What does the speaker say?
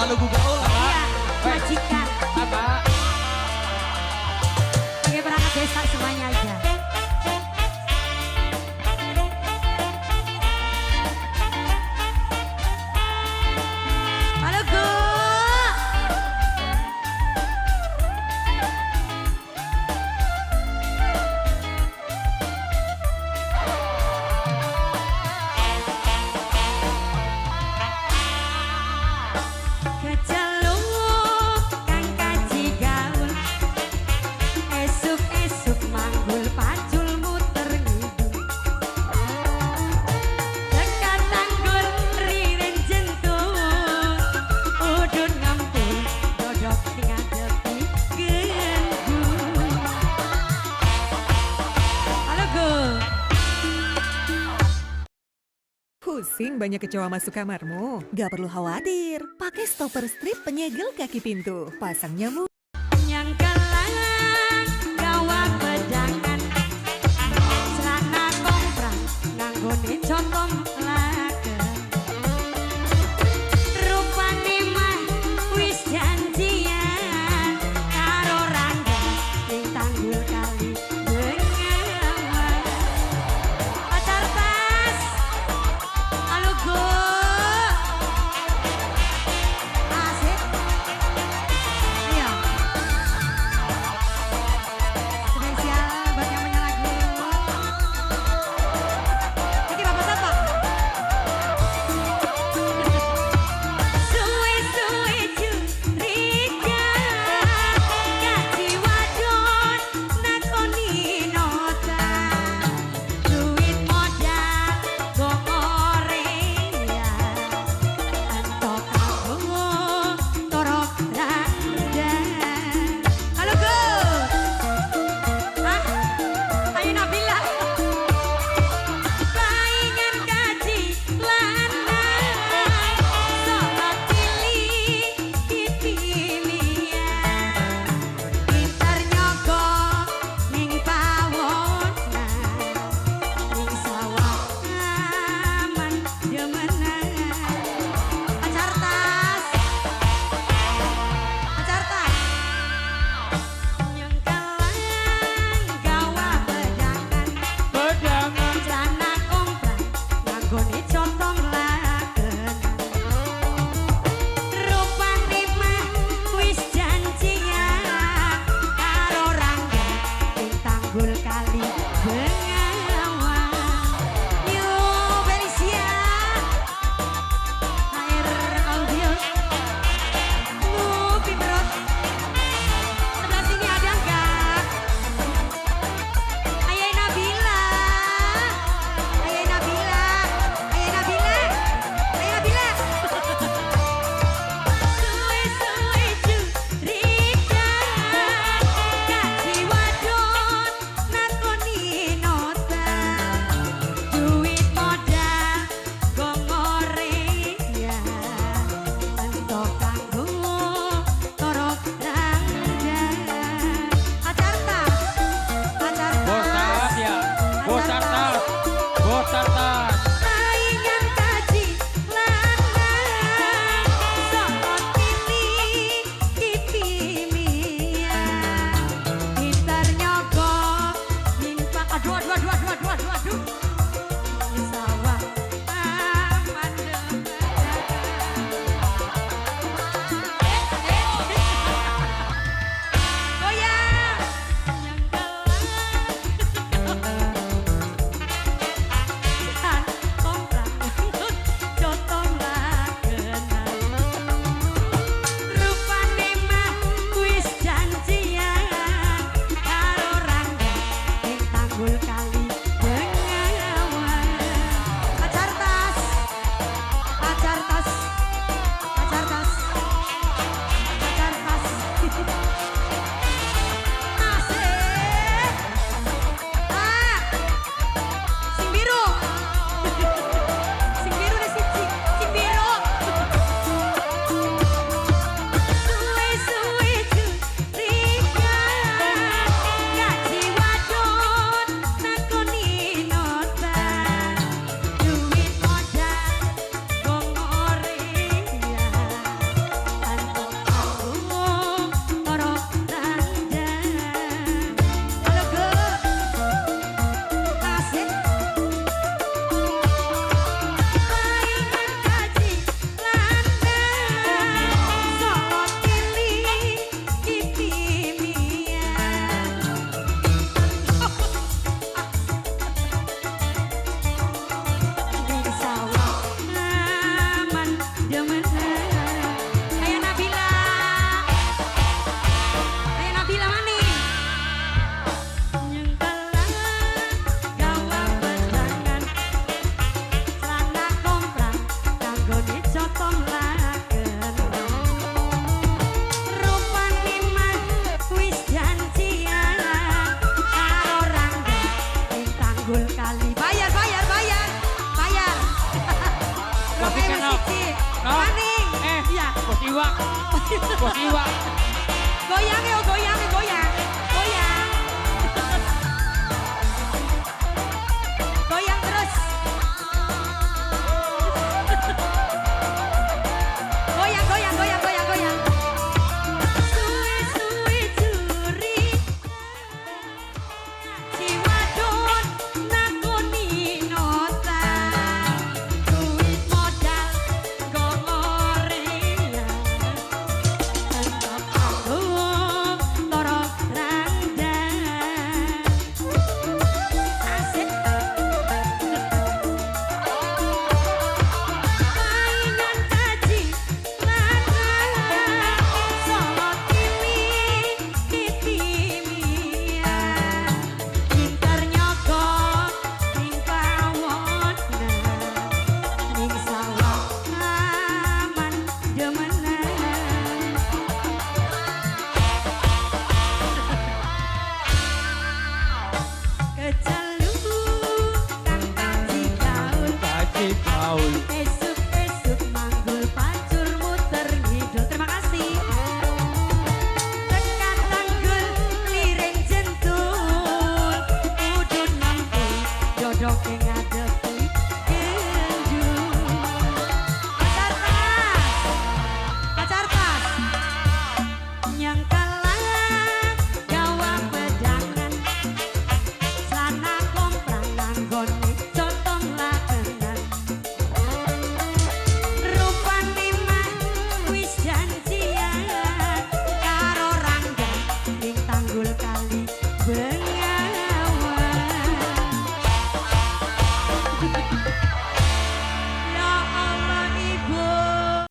lugu gaul. Iya, majikan. Apa? Pakai perangkat desa semuanya aja. Halo Gu. Keceluk kang kaji gaul, esuk-esuk manggul pacul muter ngidul. Dekat tanggur riren jentut, udun ngempul dodok ngadepi gendul. Halo Gu. Pusing banyak kecoa masuk kamarmu? Gak perlu khawatir, pakai stopper strip penyegel kaki pintu. Pasangnya Yang kelang gawa pedangan, celana komprang nganggone contom laga. Rupane mah wis janjian karo Rangga ning tanggul kali Bengawan. Pacar tas. Halo Go. Asik. Iya. Spesial buat yang punya lagu. Ini Bapak siapa? iwak. Bos iwak. Goyang yo, goyang, goyang. Goyang. Goyang terus. Goyang, goyang, goyang, goyang, goyang. Suwe-suwe juri. Si wadon nakoni nota. Duit modal go ngorean. Entok agung loro randang. Asik. Mainan kaji lanang. Solo timi-timian. Pinter nyogok ning pawonan. Ning sawah aman demenan. Kecelu kang kaji gaul. Kaji gaul.